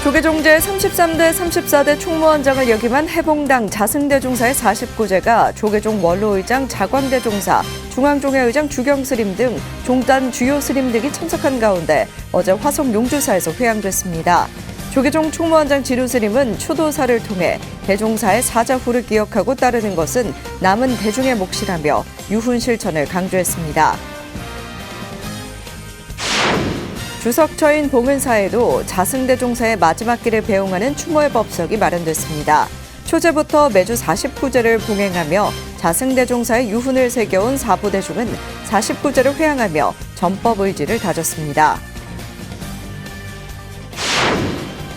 조계종 제33대 34대 총무원장을 역임한 해봉당 자승대종사의 49제가 조계종 원로의장 자광대종사, 중앙종회의장 주경스님 등 종단 주요 스님 등이 참석한 가운데 어제 화성 용주사에서 회양됐습니다. 조계종 총무원장 진우스님은 추도사를 통해 대종사의 사자후를 기억하고 따르는 것은 남은 대중의 몫이라며 유훈 실천을 강조했습니다. 주석처인 봉은사에도 자승대종사의 마지막 길을 배웅하는 추모의 법석이 마련됐습니다. 초제부터 매주 49제를 봉행하며 자승대종사의 유훈을 새겨온 사부대중은 49제를 회양하며 전법 의지를 다졌습니다.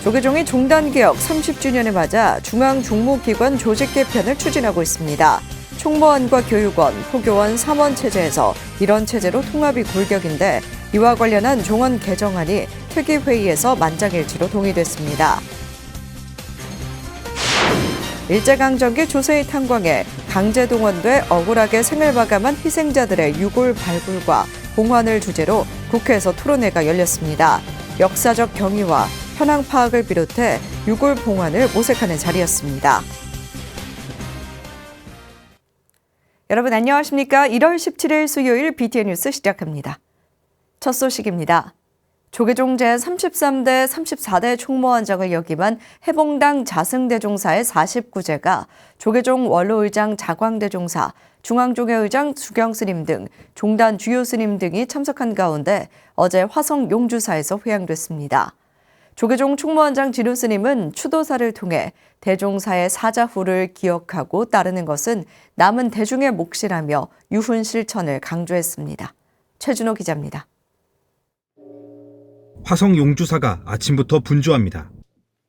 조계종이 종단개혁 30주년을 맞아 중앙종무기관 조직 개편을 추진하고 있습니다. 총무원과 교육원, 포교원, 삼원 체제에서 이런 체제로 통합이 골격인데 이와 관련한 종원 개정안이 특위회의에서 만장일치로 동의됐습니다. 일제강점기 조세의 탄광에 강제동원돼 억울하게 생을 마감한 희생자들의 유골 발굴과 봉환을 주제로 국회에서 토론회가 열렸습니다. 역사적 경위와 현황 파악을 비롯해 유골 봉환을 모색하는 자리였습니다. 여러분 안녕하십니까? 1월 17일 수요일 BTN 뉴스 시작합니다. 첫 소식입니다. 조계종 제33대 34대 총무원장을 역임한 해봉당 자승대종사의 49제가 조계종 원로의장 자광대종사, 중앙종회의장 주경스님 등 종단 주요 스님 등이 참석한 가운데 어제 화성 용주사에서 회양됐습니다. 조계종 총무원장 진우스님은 추도사를 통해 대종사의 사자후를 기억하고 따르는 것은 남은 대중의 몫이라며 유훈 실천을 강조했습니다. 최준호 기자입니다. 화성 용주사가 아침부터 분주합니다.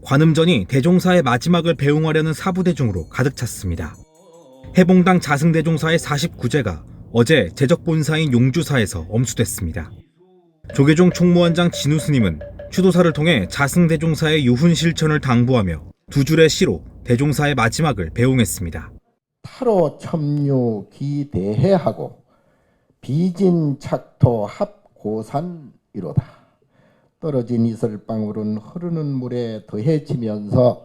관음전이 대종사의 마지막을 배웅하려는 사부대중으로 가득 찼습니다. 해봉당 자승대종사의 49제가 어제 제적본사인 용주사에서 엄수됐습니다. 조계종 총무원장 진우스님은 추도사를 통해 자승대종사의 유훈 실천을 당부하며 두 줄의 시로 대종사의 마지막을 배웅했습니다. 타로 첨유 기대해하고 비진 착토 합고산이로다. 떨어진 이슬방울은 흐르는 물에 더해지면서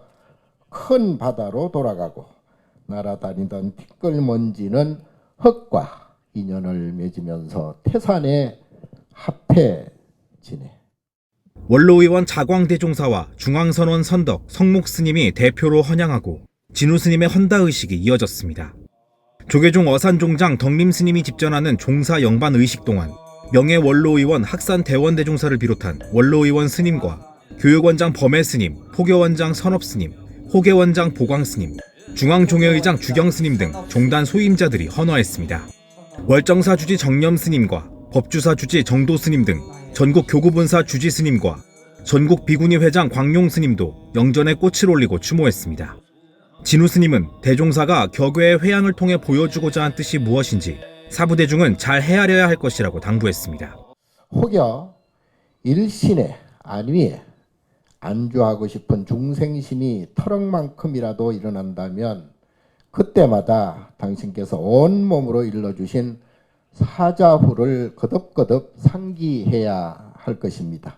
큰 바다로 돌아가고 날아다니던 티끌먼지는 흙과 인연을 맺으면서 태산에 합해지네. 원로의원 자광대종사와 중앙선원 선덕 성목스님이 대표로 헌양하고 진우스님의 헌다의식이 이어졌습니다. 조계종 어산종장 덕림스님이 집전하는 종사 영반 의식 동안 명예원로의원 학산대원대종사를 비롯한 원로의원 스님과 교육원장 범해스님, 포교원장 선업스님, 호계원장 보광스님, 중앙종회의장 주경스님 등 종단 소임자들이 헌화했습니다. 월정사 주지 정념스님과 법주사 주지 정도스님 등 전국 교구본사 주지스님과 전국 비구니 회장 광용스님도 영전에 꽃을 올리고 추모했습니다. 진우스님은 대종사가 격외의 회양을 통해 보여주고자 한 뜻이 무엇인지 사부대중은 잘 헤아려야 할 것이라고 당부했습니다. 혹여 일신의 안위에 안주하고 싶은 중생심이 터럭만큼이라도 일어난다면 그때마다 당신께서 온몸으로 일러주신 사자후를 거듭거듭 상기해야 할 것입니다.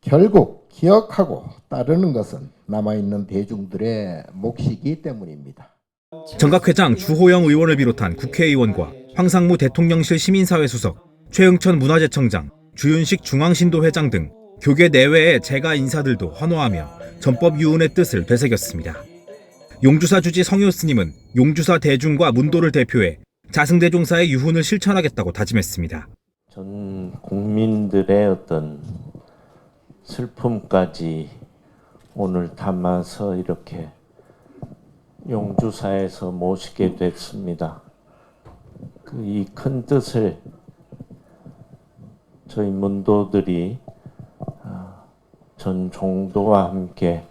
결국 기억하고 따르는 것은 남아있는 대중들의 몫이기 때문입니다. 정각회장 주호영 의원을 비롯한 국회의원과 황상무 대통령실 시민사회 수석, 최응천 문화재청장, 주윤식 중앙신도 회장 등 교계 내외의 재가 인사들도 환호하며 전법 유훈의 뜻을 되새겼습니다. 용주사 주지 성효 스님은 용주사 대중과 문도를 대표해 자승대종사의 유훈을 실천하겠다고 다짐했습니다. 전 국민들의 어떤 슬픔까지 오늘 담아서 이렇게 용주사에서 모시게 됐습니다. 이 큰 뜻을 저희 문도들이 전 종도와 함께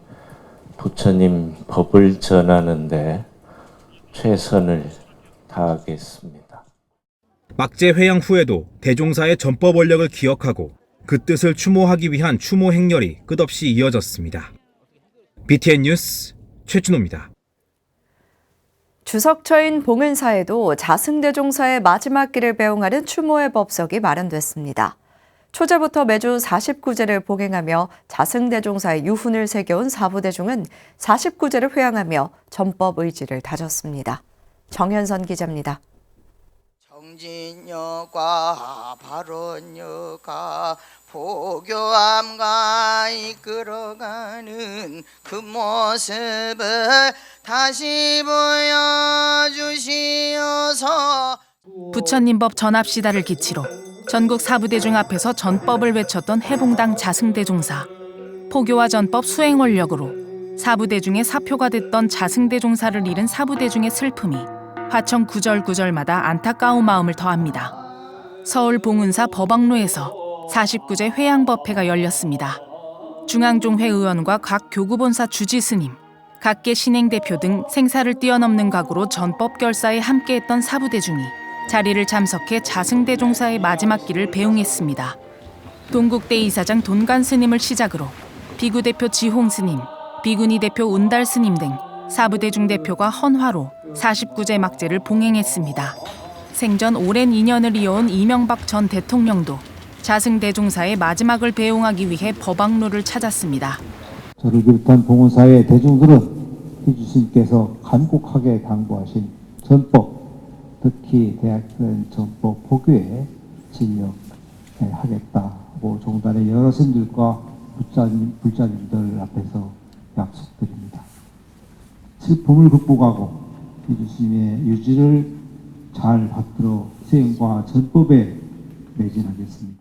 부처님 법을 전하는데 최선을 다하겠습니다. 막제 회양 후에도 대종사의 전법 원력을 기억하고 그 뜻을 추모하기 위한 추모 행렬이 끝없이 이어졌습니다. BTN 뉴스 최준호입니다. 주석처인 봉은사에도 자승대종사의 마지막 길을 배웅하는 추모의 법석이 마련됐습니다. 초제부터 매주 49제를 봉행하며 자승대종사의 유훈을 새겨온 사부대중은 49제를 회항하며 전법 의지를 다졌습니다. 정현선 기자입니다. 정진여과 발언여가 포교함과 이끌어가는 그 모습을 다시 보여주시어서 부처님법 전합시다를 기치로 전국 사부대중 앞에서 전법을 외쳤던 해봉당 자승대종사. 포교와 전법 수행 원력으로 사부대중의 사표가 됐던 자승대종사를 잃은 사부대중의 슬픔이 화청 구절구절마다 안타까운 마음을 더합니다. 서울 봉은사 법왕로에서 49제 회양법회가 열렸습니다. 중앙종회 의원과 각 교구본사 주지스님, 각계 신행대표 등 생사를 뛰어넘는 각오로 전법 결사에 함께했던 사부대중이 자리를 참석해 자승대종사의 마지막 길을 배웅했습니다. 동국대 이사장 돈간 스님을 시작으로 비구대표 지홍 스님, 비구니 대표 운달 스님 등 사부대중 대표가 헌화로 49제 막제를 봉행했습니다. 생전 오랜 인연을 이어온 이명박 전 대통령도 자승대종사의 마지막을 배웅하기 위해 법왕로를 찾았습니다. 저를 비롯한 봉헌사의 대중들은 희주님께서 간곡하게 강구하신 전법, 특히 대학생 전법 포교에 진력하겠다고 종단의 여러 스님들과 불자님들 앞에서 약속드립니다. 슬픔을 극복하고 희주님의 유지를 잘 받들어 수행과 전법에 매진하겠습니다.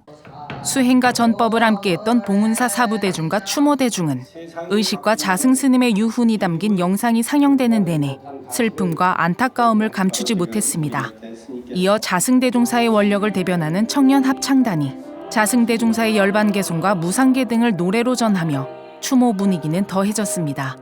수행과 전법을 함께했던 봉은사 사부대중과 추모대중은 의식과 자승스님의 유훈이 담긴 영상이 상영되는 내내 슬픔과 안타까움을 감추지 못했습니다. 이어 자승대종사의 원력을 대변하는 청년합창단이 자승대종사의 열반개송과 무상계 등을 노래로 전하며 추모 분위기는 더해졌습니다.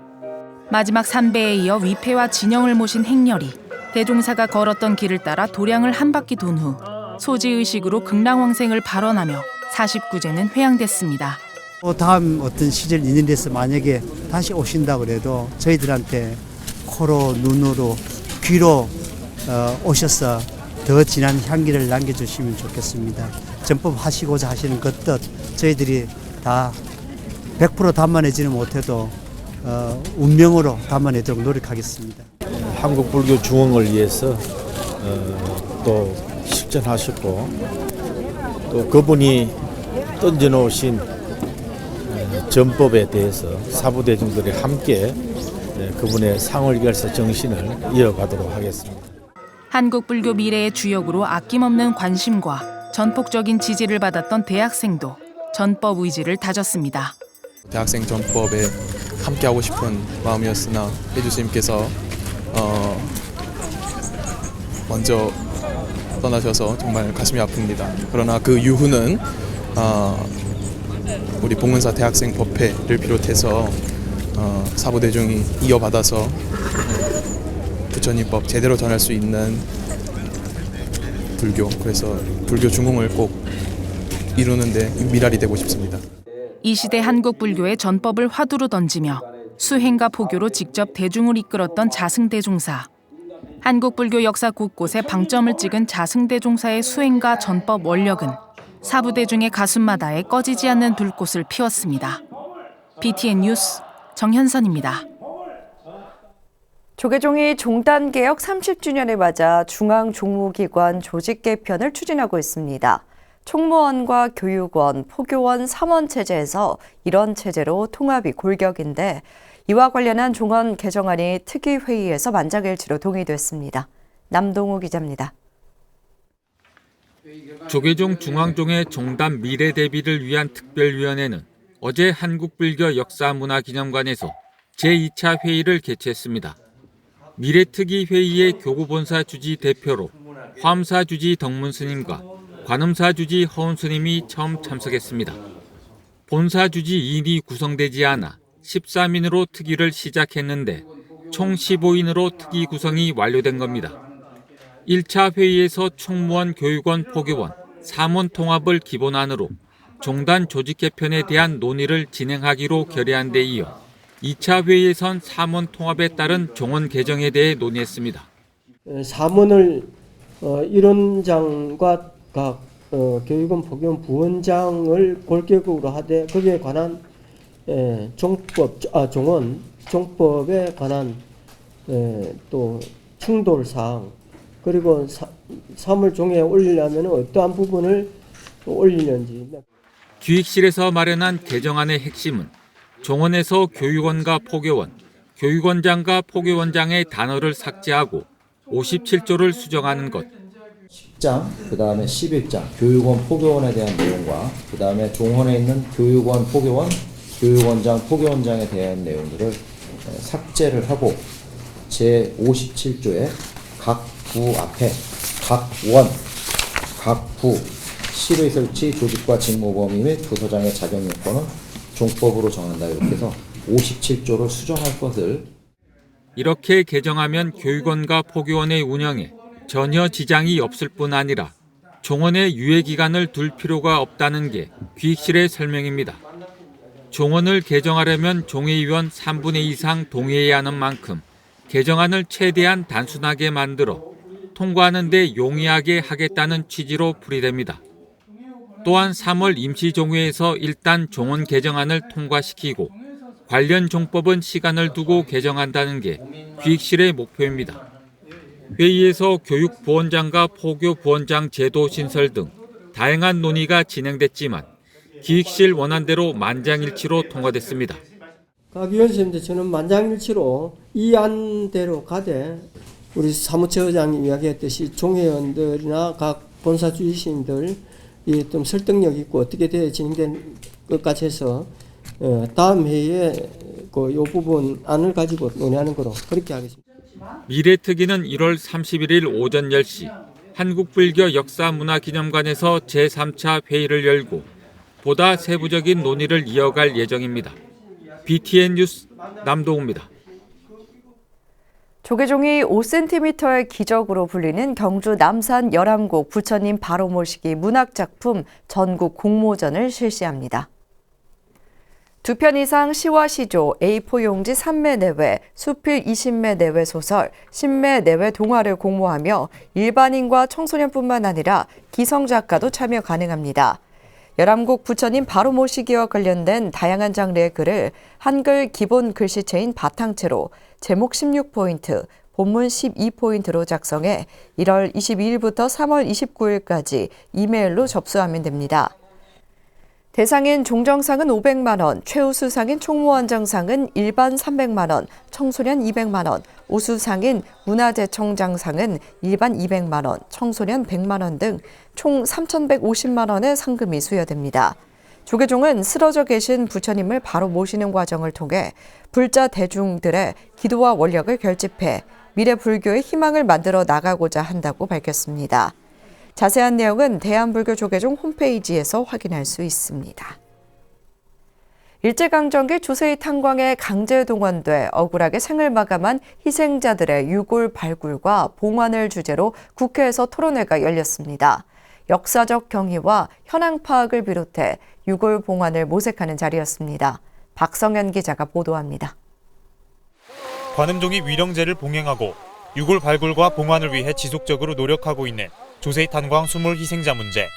마지막 산배에 이어 위패와 진영을 모신 행렬이 대종사가 걸었던 길을 따라 도량을 한 바퀴 돈 후 소지의식으로 극락왕생을 발언하며 49제는 회양됐습니다. 다음 어떤 시절 인연에서 만약에 다시 오신다 그래도 저희들한테 코로, 눈으로, 귀로 오셔서 더 진한 향기를 남겨주시면 좋겠습니다. 전법하시고자 하시는 그 뜻 저희들이 다 100% 담아내지는 못해도 운명으로 담아내도록 노력하겠습니다. 한국 불교 중흥을 위해서 또 실천하셨고 또 그분이 던져놓으신 전법에 대해서 사부대중들이 함께 그분의 상월결사 정신을 이어가도록 하겠습니다. 한국 불교 미래의 주역으로 아낌없는 관심과 전폭적인 지지를 받았던 대학생도 전법 의지를 다졌습니다. 대학생 전법에 함께하고 싶은 마음이었으나 해주님께서 먼저 떠나셔서 정말 가슴이 아픕니다. 그러나 그 유후는 우리 봉은사 대학생 법회를 비롯해서 사부대중이 이어받아서 부처님법 제대로 전할 수 있는 불교, 그래서 불교 중흥을 꼭 이루는데 미랄이 되고 싶습니다. 이 시대 한국 불교의 전법을 화두로 던지며 수행과 포교로 직접 대중을 이끌었던 자승대종사. 한국 불교 역사 곳곳에 방점을 찍은 자승대종사의 수행과 전법 원력은 사부대중의 가슴마다에 꺼지지 않는 불꽃을 피웠습니다. BTN 뉴스 정현선입니다. 조계종이 종단개혁 30주년을 맞아 중앙종무기관 조직 개편을 추진하고 있습니다. 총무원과 교육원, 포교원 3원 체제에서 이런 체제로 통합이 골격인데 이와 관련한 종원 개정안이 특위회의에서 만장일치로 동의됐습니다. 남동우 기자입니다. 조계종 중앙종의 종단 미래 대비를 위한 특별위원회는 어제 한국불교 역사문화기념관에서 제2차 회의를 개최했습니다. 미래특위회의의 교구본사 주지 대표로 화엄사 주지 덕문 스님과 관음사 주지 허운 스님이 처음 참석했습니다. 본사 주지 2인이 구성되지 않아 13인으로 특위를 시작했는데 총 15인으로 특위 구성이 완료된 겁니다. 1차 회의에서 총무원, 교육원, 포교원, 사문 통합을 기본안으로 종단 조직 개편에 대한 논의를 진행하기로 결의한 데 이어 2차 회의에선 사문 통합에 따른 종원 개정에 대해 논의했습니다. 사문을 1원장과 각 교육원 포교원 부원장을 골격으로 하되 거기에 관한 종법에 관한 또 충돌사항 그리고 사물종에 올리려면 어떠한 부분을 올리는지. 기획실에서 마련한 개정안의 핵심은 종원에서 교육원과 포교원, 교육원장과 포교원장의 단어를 삭제하고 57조를 수정하는 것. 10장, 그 다음에 11장, 교육원, 포교원에 대한 내용과 그 다음에 종원에 있는 교육원, 포교원, 교육원장, 포교원장에 대한 내용들을 삭제를 하고 제57조에 각 부 앞에 각 원, 각 부, 실의 설치, 조직과 직무 범위 및 부서장의 자격 요건은 종법으로 정한다. 이렇게 해서 57조를 수정할 것을. 이렇게 개정하면 교육원과 포교원의 운영에 전혀 지장이 없을 뿐 아니라 종원의 유예 기간을 둘 필요가 없다는 게 기획실의 설명입니다. 종원을 개정하려면 종회의원 3분의 2 이상 동의해야 하는 만큼 개정안을 최대한 단순하게 만들어 통과하는 데 용이하게 하겠다는 취지로 풀이됩니다. 또한 3월 임시종회에서 일단 종원 개정안을 통과시키고 관련 종법은 시간을 두고 개정한다는 게 기획실의 목표입니다. 회의에서 교육부원장과 포교부원장 제도 신설 등 다양한 논의가 진행됐지만 기획실 원안대로 만장일치로 통과됐습니다. 각 위원님들 저는 만장일치로 이 안대로 가되 우리 사무처장이 이야기했듯이 종회원들이나 각 본사 주지신들이 좀 설득력 있고 어떻게 진행된 것까지 해서 다음 회의에 이 부분 안을 가지고 논의하는 거로 그렇게 하겠습니다. 미래특위는 1월 31일 오전 10시 한국불교 역사문화기념관에서 제3차 회의를 열고 보다 세부적인 논의를 이어갈 예정입니다. BTN 뉴스 남동우입니다. 조계종이 5cm의 기적으로 불리는 경주 남산 열암곡 부처님 바로 모시기 문학작품 전국 공모전을 실시합니다. 2편 이상 시와 시조, A4 용지 3매 내외, 수필 20매 내외 소설, 10매 내외 동화를 공모하며 일반인과 청소년뿐만 아니라 기성작가도 참여 가능합니다. 열암곡 부처님 바로 모시기와 관련된 다양한 장르의 글을 한글 기본 글씨체인 바탕체로 제목 16포인트, 본문 12포인트로 작성해 1월 22일부터 3월 29일까지 이메일로 접수하면 됩니다. 대상인 종정상은 500만 원, 최우수상인 총무원장상은 일반 300만 원, 청소년 200만 원, 우수상인 문화재청장상은 일반 200만 원, 청소년 100만 원 등 총 3,150만 원의 상금이 수여됩니다. 조계종은 쓰러져 계신 부처님을 바로 모시는 과정을 통해 불자 대중들의 기도와 원력을 결집해 미래 불교의 희망을 만들어 나가고자 한다고 밝혔습니다. 자세한 내용은 대한불교 조계종 홈페이지에서 확인할 수 있습니다. 일제강점기 조세희 탄광에 강제 동원돼 억울하게 생을 마감한 희생자들의 유골 발굴과 봉환을 주제로 국회에서 토론회가 열렸습니다. 역사적 경위와 현황 파악을 비롯해 유골 봉환을 모색하는 자리였습니다. 박성현 기자가 보도합니다. 관음종이 위령제를 봉행하고 유골 발굴과 봉환을 위해 지속적으로 노력하고 있는 조세희 탄광 수몰 희생자 문제.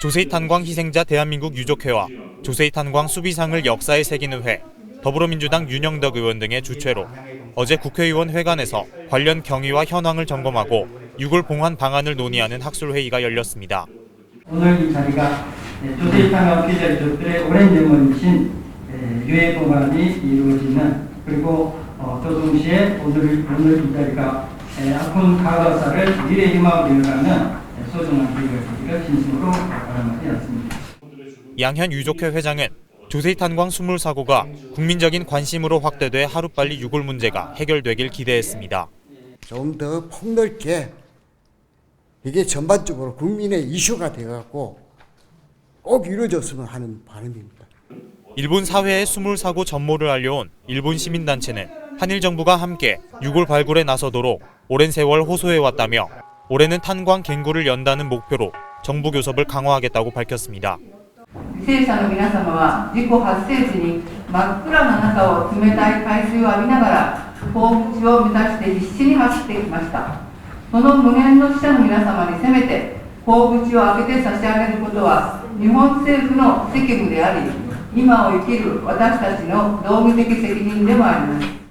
조세희 탄광 희생자 대한민국 유족회와 조세희 탄광 수비상을 역사에 새기는 회, 더불어민주당 윤영덕 의원 등의 주최로 어제 국회의원 회관에서 관련 경위와 현황을 점검하고 유골 봉환 방안을 논의하는 학술회의가 열렸습니다. 오늘 이 자리가 조세희 탄광 피해자 유족들의 오랜 염원이신 유해 봉환이 이루어지는 그리고 또 동시에 오늘 이 자리가 아픈 가가사를 미래 희망으로 이어가는 소중한 기회가 되기를 진심으로 바라겠습니다. 양현 유족회 회장은 조세희 탄광 수몰 사고가 국민적인 관심으로 확대돼 하루빨리 유골 문제가 해결되길 기대했습니다. 좀 더 폭넓게 이게 전반적으로 국민의 이슈가 되어갖고 꼭 이루어졌으면 하는 바람입니다. 일본 사회의 수몰 사고 전모를 알려온 일본 시민단체는 한일 정부가 함께 유골 발굴에 나서도록 오랜 세월 호소해왔다며 올해는 탄광 갱구를 연다는 목표로 정부 교섭을 강화하겠다고 밝혔습니다. 犠牲者の皆様は事故発生時に真っ暗な中を冷たい海水を浴びながら幸福地を目指して必死に走ってきました。その無限の死者の皆様にせめて大口を開けて差し上げることは日本政府の責務であり、今を生きる私たちの道義的責任でもあります。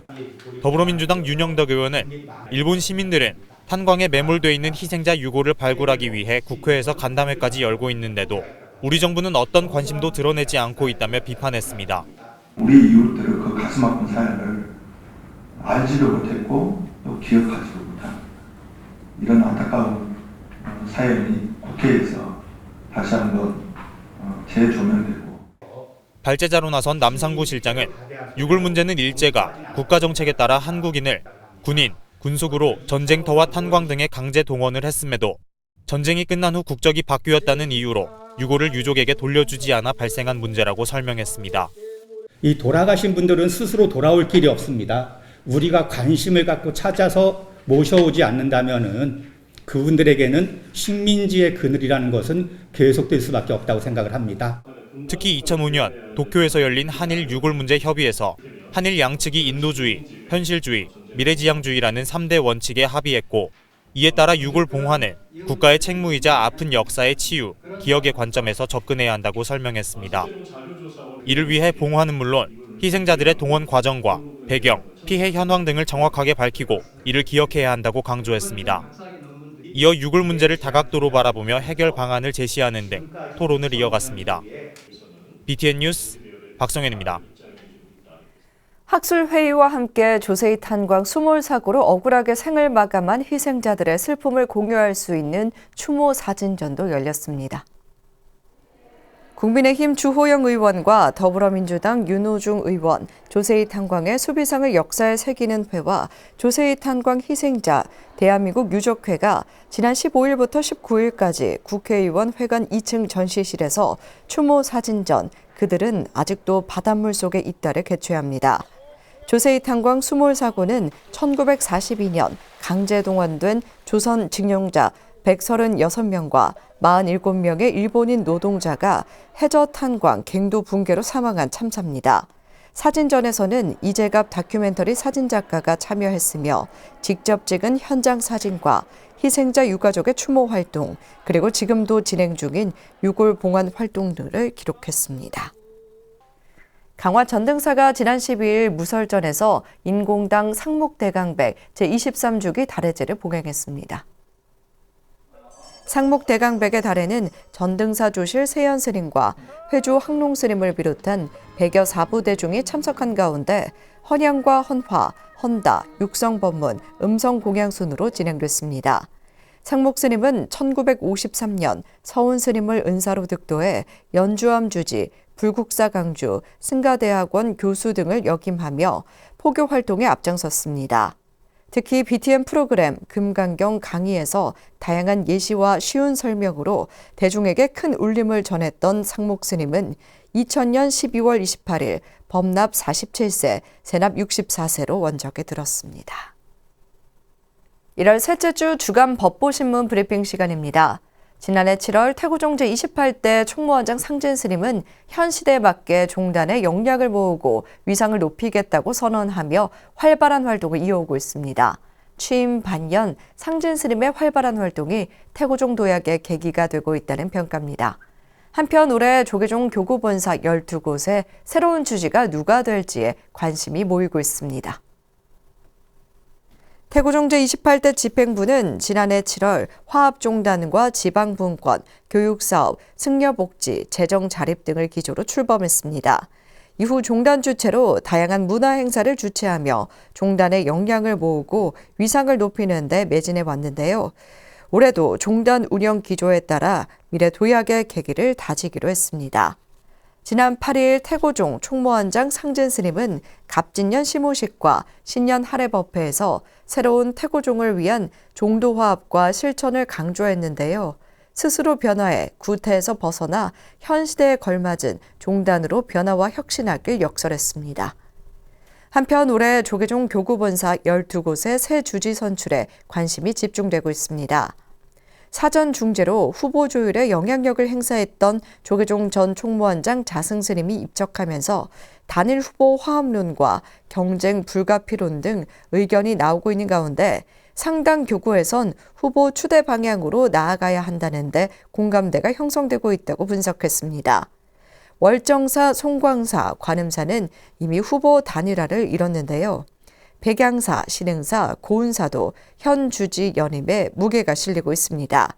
더불어민주당 윤영덕 의원은 일본 시민들은 탄광에 매몰돼 있는 희생자 유골을 발굴하기 위해 국회에서 간담회까지 열고 있는데도 우리 정부는 어떤 관심도 드러내지 않고 있다며 비판했습니다. 우리 이웃들의 그 가슴 아픈 사연을 알지도 못했고 또 기억하지도 못한 이런 안타까운 사연이 국회에서 다시 한번 재조명되고 발제자로 나선 남상구 실장은 유골 문제는 일제가 국가정책에 따라 한국인을 군인, 군속으로 전쟁터와 탄광 등에 강제 동원을 했음에도 전쟁이 끝난 후 국적이 바뀌었다는 이유로 유골을 유족에게 돌려주지 않아 발생한 문제라고 설명했습니다. 이 돌아가신 분들은 스스로 돌아올 길이 없습니다. 우리가 관심을 갖고 찾아서 모셔오지 않는다면은 그분들에게는 식민지의 그늘이라는 것은 계속될 수밖에 없다고 생각을 합니다. 특히 2005년 도쿄에서 열린 한일 유골 문제 협의에서 한일 양측이 인도주의, 현실주의, 미래지향주의라는 3대 원칙에 합의했고 이에 따라 유골 봉화는 국가의 책무이자 아픈 역사의 치유, 기억의 관점에서 접근해야 한다고 설명했습니다. 이를 위해 봉화는 물론 희생자들의 동원 과정과 배경, 피해 현황 등을 정확하게 밝히고 이를 기억해야 한다고 강조했습니다. 이어 유골 문제를 다각도로 바라보며 해결 방안을 제시하는 등 토론을 이어갔습니다. BTN 뉴스 박성현입니다. 학술회의와 함께 조세희 탄광 수몰 사고로 억울하게 생을 마감한 희생자들의 슬픔을 공유할 수 있는 추모 사진전도 열렸습니다. 국민의힘 주호영 의원과 더불어민주당 윤호중 의원, 조세희 탄광의 수비상을 역사에 새기는 회와 조세희 탄광 희생자 대한민국 유족회가 지난 15일부터 19일까지 국회의원 회관 2층 전시실에서 추모 사진전 그들은 아직도 바닷물 속에 있다를 개최합니다. 조세희 탄광 수몰 사고는 1942년 강제 동원된 조선 징용자 136명과 47명의 일본인 노동자가 해저 탄광 갱도 붕괴로 사망한 참사입니다. 사진전에서는 이재갑 다큐멘터리 사진작가가 참여했으며 직접 찍은 현장 사진과 희생자 유가족의 추모 활동, 그리고 지금도 진행 중인 유골 봉환 활동들을 기록했습니다. 강화 전등사가 지난 12일 무설전에서 인공당 상목대강백 제23주기 달해제를 봉행했습니다. 상목대강백의 달해는 전등사 조실 세연 스님과 회주 항농 스님을 비롯한 100여 사부대중이 참석한 가운데 헌양과 헌화, 헌다, 육성법문, 음성공양 순으로 진행됐습니다. 상목 스님은 1953년 서운 스님을 은사로 득도해 연주암 주지, 불국사 강주, 승가대학원 교수 등을 역임하며 포교 활동에 앞장섰습니다. 특히 BTN 프로그램 금강경 강의에서 다양한 예시와 쉬운 설명으로 대중에게 큰 울림을 전했던 상목 스님은 2000년 12월 28일 법납 47세, 세납 64세로 원적에 들었습니다. 1월 셋째 주 주간 법보신문 브리핑 시간입니다. 지난해 7월 태고종 제28대 총무원장 상진 스님은 현 시대에 맞게 종단의 역량을 모으고 위상을 높이겠다고 선언하며 활발한 활동을 이어오고 있습니다. 취임 반년 상진 스님의 활발한 활동이 태고종 도약의 계기가 되고 있다는 평가입니다. 한편 올해 조계종 교구본사 12곳에 새로운 주지가 누가 될지에 관심이 모이고 있습니다. 태고종 제28대 집행부는 지난해 7월 화합종단과 지방분권, 교육사업, 승려복지, 재정자립 등을 기조로 출범했습니다. 이후 종단 주체로 다양한 문화행사를 주최하며 종단의 역량을 모으고 위상을 높이는 데 매진해 왔는데요. 올해도 종단 운영 기조에 따라 미래 도약의 계기를 다지기로 했습니다. 지난 8일 태고종 총무원장 상진 스님은 갑진년 시무식과 신년 할애법회에서 새로운 태고종을 위한 종도화합과 실천을 강조했는데요. 스스로 변화해 구태에서 벗어나 현 시대에 걸맞은 종단으로 변화와 혁신하길 역설했습니다. 한편 올해 조계종 교구본사 12곳의 새 주지 선출에 관심이 집중되고 있습니다. 사전 중재로 후보 조율에 영향력을 행사했던 조계종 전 총무원장 자승 스님이 입적하면서 단일 후보 화합론과 경쟁 불가피론 등 의견이 나오고 있는 가운데 상당 교구에선 후보 추대 방향으로 나아가야 한다는데 공감대가 형성되고 있다고 분석했습니다. 월정사, 송광사, 관음사는 이미 후보 단일화를 이뤘는데요. 백양사, 신흥사, 고운사도 현 주지 연임에 무게가 실리고 있습니다.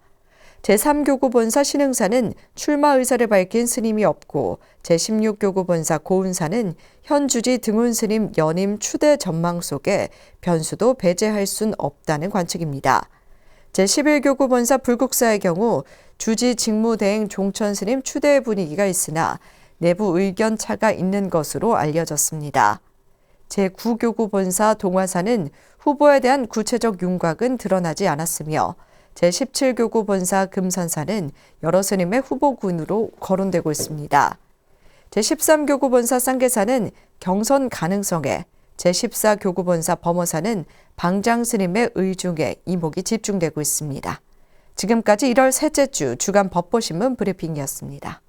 제3교구 본사 신흥사는 출마 의사를 밝힌 스님이 없고 제16교구 본사 고운사는 현 주지 등훈 스님 연임 추대 전망 속에 변수도 배제할 순 없다는 관측입니다. 제11교구 본사 불국사의 경우 주지 직무대행 종천 스님 추대 분위기가 있으나 내부 의견 차가 있는 것으로 알려졌습니다. 제9교구 본사 동화사는 후보에 대한 구체적 윤곽은 드러나지 않았으며 제17교구 본사 금선사는 여러 스님의 후보군으로 거론되고 있습니다. 제13교구 본사 쌍계사는 경선 가능성에, 제14교구 본사 범어사는 방장 스님의 의중에 이목이 집중되고 있습니다. 지금까지 1월 셋째 주 주간 법보신문 브리핑이었습니다.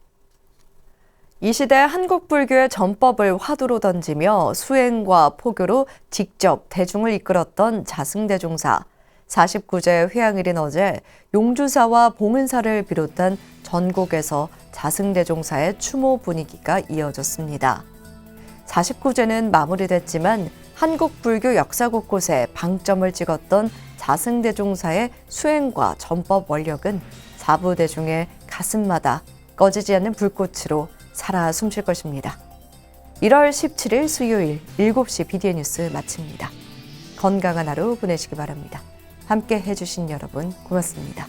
이 시대 한국불교의 전법을 화두로 던지며 수행과 포교로 직접 대중을 이끌었던 자승대종사. 49제 회향일인 어제 용주사와 봉은사를 비롯한 전국에서 자승대종사의 추모 분위기가 이어졌습니다. 49제는 마무리됐지만 한국 불교 역사 곳곳에 방점을 찍었던 자승대종사의 수행과 전법 원력은 사부대중의 가슴마다 꺼지지 않는 불꽃으로 살아 숨쉴 것입니다. 1월 17일 수요일 7시 BDN 뉴스 마칩니다. 건강한 하루 보내시기 바랍니다. 함께 해주신 여러분 고맙습니다.